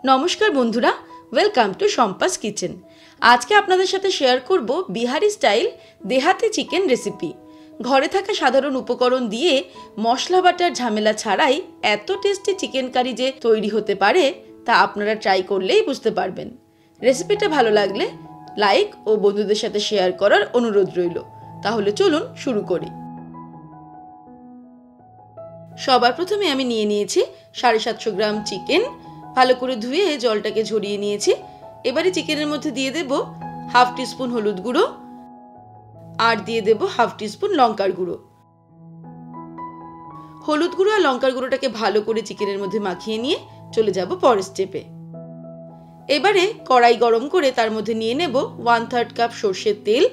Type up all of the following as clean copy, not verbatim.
নমস্কার বন্ধুরা, welcome to Shampa's kitchen. আজকে আপনাদের সাথে শেয়ার করব বিহারি স্টাইল দেহাতি চিকেন রেসিপি। ঘরে থাকা সাধারণ উপকরণ দিয়ে মশলা বাটার ঝামেলা ছাড়াই এত টেস্টি চিকেন কারি যে তৈরি হতে পারে তা আপনারা ট্রাই করলেই বুঝতে পারবেন। রেসিপিটা ভালো লাগলে লাইক ও বন্ধুদের সাথে শেয়ার করার অনুরোধ রইল। তাহলে চলুন শুরু করি। সবার প্রথমে আমি নিয়েছি 750 গ্রাম চিকেন। ভালো করে ধুয়ে জলটাকে ঝরিয়ে নিয়েছি। এবারে চিকেনের মধ্যে দিয়ে দেব হাফ টিস্পুন হলুদ গুঁড়ো আর দিয়ে দেব হাফ টিস্পুন লঙ্কার গুঁড়ো। হলুদ গুঁড়ো আর লঙ্কার গুঁড়োটাকে ভালো করে চিকেনের মধ্যে মাখিয়ে নিয়ে চলে যাব পরের স্টেপে। এবারে কড়াই গরম করে তার মধ্যে নিয়ে নেব 1/3 কাপ সর্ষের তেল।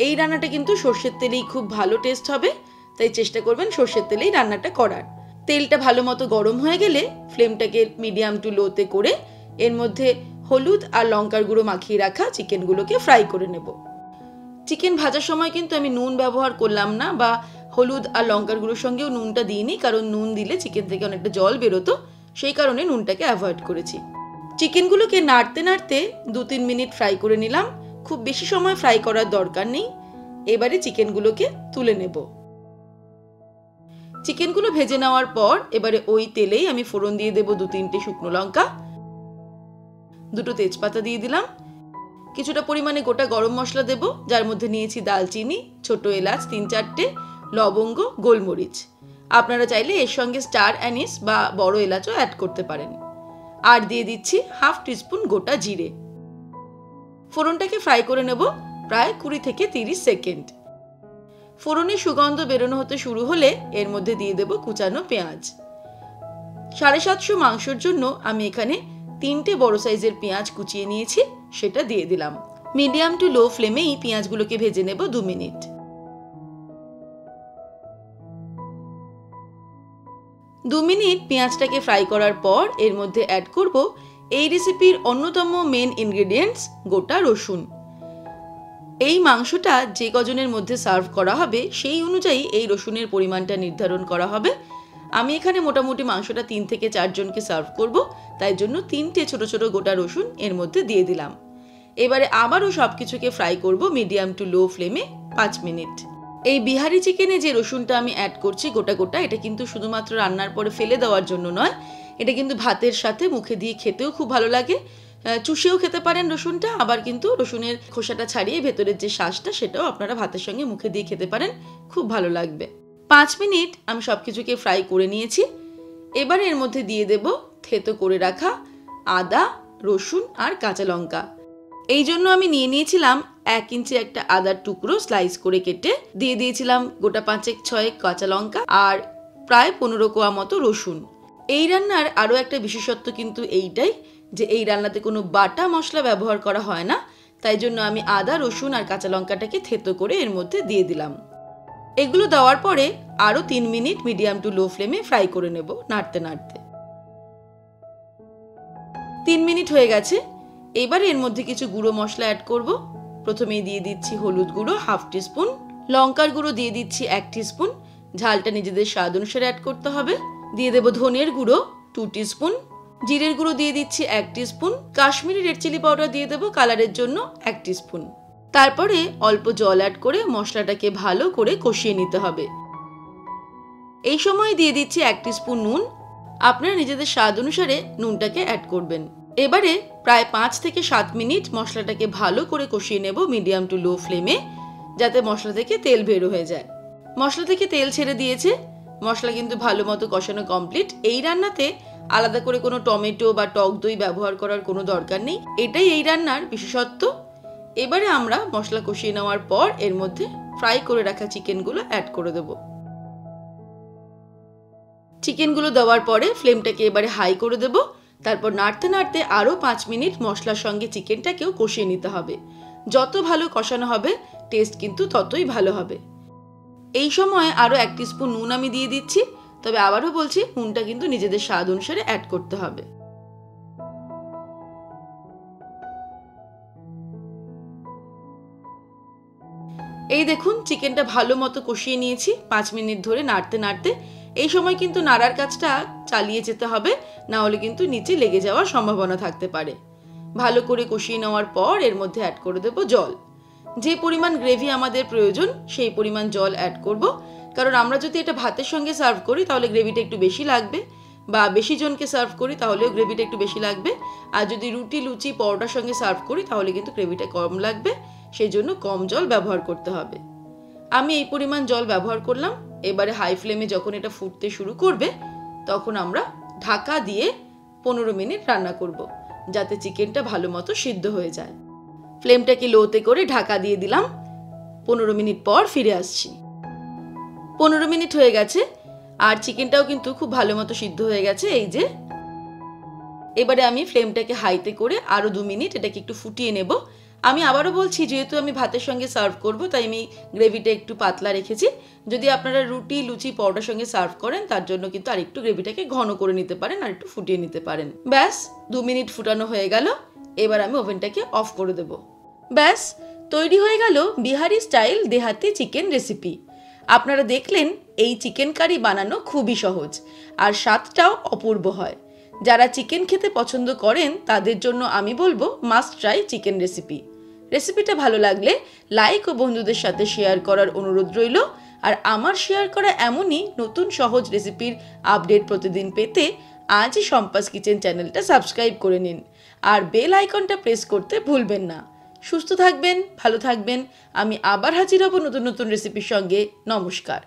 এই রান্নাটা কিন্তু সর্ষের তেলেই খুব ভালো টেস্ট হবে, তাই চেষ্টা করবেন সর্ষের তেলেই রান্নাটা করার। তেলটা ভালো মতো গরম হয়ে গেলে ফ্লেমটাকে মিডিয়াম টু লোতে করে এর মধ্যে হলুদ আর লঙ্কার গুঁড়ো মাখিয়ে রাখা চিকেনগুলোকে ফ্রাই করে নেব। চিকেন ভাজার সময় কিন্তু আমি নুন ব্যবহার করলাম না, বা হলুদ আর লঙ্কার গুঁড়োর সঙ্গেও নুনটা দিইনি, কারণ নুন দিলে চিকেন থেকে অনেকটা জল বেরোতো, সেই কারণে নুনটাকে অ্যাভয়েড করেছি। চিকেনগুলোকে নাড়তে নাড়তে 2-3 মিনিট ফ্রাই করে নিলাম। খুব বেশি সময় ফ্রাই করার দরকার নেই। এবারে চিকেনগুলোকে তুলে নেব। চিকেনগুলো ভেজে নেওয়ার পর এবারে ওই তেলেই আমি ফোড়ন দিয়ে দেব 2-3টে শুকনো লঙ্কা, 2টো তেজপাতা দিয়ে দিলাম, কিছুটা পরিমাণে গোটা গরম মশলা দেব, যার মধ্যে নিয়েছি দালচিনি, ছোট এলাচ 3-4টে, লবঙ্গ, গোলমরিচ। আপনারা চাইলে এর সঙ্গে স্টার অ্যানিস বা বড় এলাচও অ্যাড করতে পারেন। আর দিয়ে দিচ্ছি হাফ টিস্পুন গোটা জিরে। ফোড়নটাকে ফ্রাই করে নেব প্রায় 20 থেকে 30 সেকেন্ড। ফোড়নের সুগন্ধ বেরোনো হতে শুরু হলে এর মধ্যে দিয়ে দেব কুচানো পেঁয়াজ। 750 মাংসের জন্য আমি এখানে 3টে বড় সাইজের পেঁয়াজ কুচিয়ে নিয়েছি, সেটা দিয়ে দিলাম। মিডিয়াম টু লো ফ্লেমেই পেঁয়াজগুলোকে ভেজে নেব 2 মিনিট। পেঁয়াজটাকে ফ্রাই করার পর এর মধ্যে অ্যাড করব এই রেসিপির অন্যতম মেন ইনগ্রেডিয়েন্টস গোটা রসুন। এই মাংসটা যে কজনের মধ্যে সার্ভ করা হবে সেই অনুযায়ী এই রসুনের পরিমাণটা নির্ধারণ করা হবে। আমি এখানে মোটামুটি মাংসটা 3 থেকে 4 জনকে সার্ভ করব, তাই জন্য 3টে ছোট ছোট গোটা রসুন এর মধ্যে দিয়ে দিলাম। এবারে আবারও সবকিছুকে ফ্রাই করব মিডিয়াম টু লো ফ্লেমে 5 মিনিট। এই বিহারি চিকেনে যে রসুনটা আমি অ্যাড করছি গোটা গোটা, এটা কিন্তু শুধুমাত্র রান্নার পরে ফেলে দেওয়ার জন্য নয়, এটা কিন্তু ভাতের সাথে মুখে দিয়ে খেতেও খুব ভালো লাগে। চুষেও খেতে পারেন রসুনটা, আবার কিন্তু রসুনের খোসাটা ছাড়িয়ে ভেতরের যে শাঁসটা সেটাও আপনারা ভাতের সঙ্গে মুখে দিয়ে খেতে পারেন, খুব ভালো লাগবে। 5 মিনিট আমি সবকিছুকে ফ্রাই করে নিয়েছি। এবার এর মধ্যে দিয়ে দেব থেতো করে রাখা আদা, রসুন আর কাঁচা লঙ্কা। এই জন্য আমি নিয়ে নিয়েছিলাম 1 ইঞ্চি একটা আদার টুকরো স্লাইস করে কেটে, দিয়ে দিয়েছিলাম গোটা 5-6 কাঁচা লঙ্কা আর প্রায় 15 কোয়া মতো রসুন। এই রান্নার আরও একটা বিশেষত্ব কিন্তু এইটাই যে এই রান্নাতে কোনো বাটা মশলা ব্যবহার করা হয় না, তাই জন্য আমি আদা, রসুন আর কাঁচা লঙ্কাটাকে থেতো করে এর মধ্যে দিয়ে দিলাম। এগুলো দেওয়ার পরে আরও 3 মিনিট মিডিয়াম টু লো ফ্লেমে ফ্রাই করে নেব নাড়তে নাড়তে। 3 মিনিট হয়ে গেছে। এবার এর মধ্যে কিছু গুঁড়ো মশলা অ্যাড করব। প্রথমেই দিয়ে দিচ্ছি হলুদ গুঁড়ো হাফ টিস্পুন, লঙ্কার গুঁড়ো দিয়ে দিচ্ছি 1 টিস্পুন, ঝালটা নিজেদের স্বাদ অনুসারে অ্যাড করতে হবে। দিয়ে দেব ধনের গুঁড়ো 2 টিস্পুন, জিরের গুঁড়ো দিয়ে দিচ্ছি 1 teaspoon, Kashmiri red chilli powder দিয়ে দেবো কালারের জন্য 1 টিস্পুন। তারপরে অল্প জল অ্যাড করে মশলাটাকে ভালো করে কষিয়ে নিতে হবে। এই সময় দিয়ে দিচ্ছি 1 টিস্পুন নুন। আপনারা নিজেদের স্বাদ অনুসারে নুনটাকে অ্যাড করবেন। এবারে প্রায় 5 থেকে 7 মিনিট মশলাটাকে ভালো করে কষিয়ে নেব মিডিয়াম টু লো ফ্লেমে, যাতে মশলা থেকে তেল বের হয়ে যায়। মশলা থেকে তেল ছেড়ে দিয়েছে, মশলা কিন্তু ভালো মতো কষানো কমপ্লিট। এই রান্নাতে আলাদা করে কোনো টমেটো বা টক দই ব্যবহার করার কোনো দরকার নেই, এটাই এই রান্নার বিশেষত্ব। এবারে আমরা মশলা কষিয়ে নেওয়ার পর এর মধ্যে ফ্রাই করে রাখা চিকেনগুলো অ্যাড করে দেব। চিকেনগুলো দেওয়ার পরে ফ্লেমটাকে এবারে হাই করে দেব। তারপর নাড়তে নাড়তে আরও 5 মিনিট মশলার সঙ্গে চিকেনটাকেও কষিয়ে নিতে হবে। যত ভালো কষানো হবে টেস্ট কিন্তু ততই ভালো হবে। এই সময় আরও 1 টিস্পুন নুন আমি দিয়ে দিচ্ছি, তবে আবারও বলছি নুনটা কিন্তু নিজেদের স্বাদ অনুসারে অ্যাড করতে হবে। এই দেখুন চিকেনটা ভালো মতো কষিয়ে নিয়েছি 5 মিনিট ধরে নাড়তে নাড়তে। এই সময় কিন্তু নাড়ার কাজটা চালিয়ে যেতে হবে, না হলে কিন্তু নিচে লেগে যাওয়ার সম্ভাবনা থাকতে পারে। ভালো করে কষিয়ে নেওয়ার পর এর মধ্যে অ্যাড করে দেব জল। যে পরিমাণ গ্রেভি আমাদের প্রয়োজন সেই পরিমাণ জল অ্যাড করব, কারণ আমরা যদি এটা ভাতের সঙ্গে সার্ভ করি তাহলে গ্রেভিটা একটু বেশি লাগবে, বা বেশি জনকে সার্ভ করি তাহলেও গ্রেভিটা একটু বেশি লাগবে। আর যদি রুটি, লুচি, পরোটার সঙ্গে সার্ভ করি তাহলে কিন্তু গ্রেভিটা কম লাগবে, সেই জন্য কম জল ব্যবহার করতে হবে। আমি এই পরিমাণ জল ব্যবহার করলাম। এবারে হাই ফ্লেমে যখন এটা ফুটতে শুরু করবে তখন আমরা ঢাকা দিয়ে 15 মিনিট রান্না করব, যাতে চিকেনটা ভালো মতো সিদ্ধ হয়ে যায়। ফ্লেমটাকে লোতে করে ঢাকা দিয়ে দিলাম। 15 মিনিট পর ফিরে আসছি। 15 মিনিট হয়ে গেছে আর চিকেনটাও কিন্তু খুব ভালো মতো সিদ্ধ হয়ে গেছে। এই যে, এবারে আমি ফ্লেমটাকে হাইতে করে আরও 2 মিনিট এটাকে একটু ফুটিয়ে নেব। আমি আবারও বলছি, যেহেতু আমি ভাতের সঙ্গে সার্ভ করব তাই আমি গ্রেভিটা একটু পাতলা রেখেছি। যদি আপনারা রুটি, লুচি, পরোটার সঙ্গে সার্ভ করেন তার জন্য কিন্তু আরেকটু গ্রেভিটাকে ঘন করে নিতে পারেন, আর একটু ফুটিয়ে নিতে পারেন। ব্যাস, 2 মিনিট ফুটানো হয়ে গেল। এবার আমি ওভেনটাকে অফ করে দেব। ব্যাস, তৈরি হয়ে গেল বিহারি স্টাইল দেহাতি চিকেন রেসিপি। আপনারা দেখলেন এই চিকেন কারি বানানো খুবই সহজ আর স্বাদটাও অপূর্ব হয়। যারা চিকেন খেতে পছন্দ করেন তাদের জন্য আমি বলবো মাস্ট ট্রাই চিকেন রেসিপি। রেসিপিটা ভালো লাগলে লাইক ও বন্ধুদের সাথে শেয়ার করার অনুরোধ রইল। আর আমার শেয়ার করা এমনই নতুন সহজ রেসিপির আপডেট প্রতিদিন পেতে আজই শম্পাস কিচেন চ্যানেলটা সাবস্ক্রাইব করে নিন আর বেল আইকনটা প্রেস করতে ভুলবেন না। সুস্থ থাকবেন, ভালো থাকবেন। আমি আবার হাজির হব নতুন নতুন রেসিপির সঙ্গে। নমস্কার।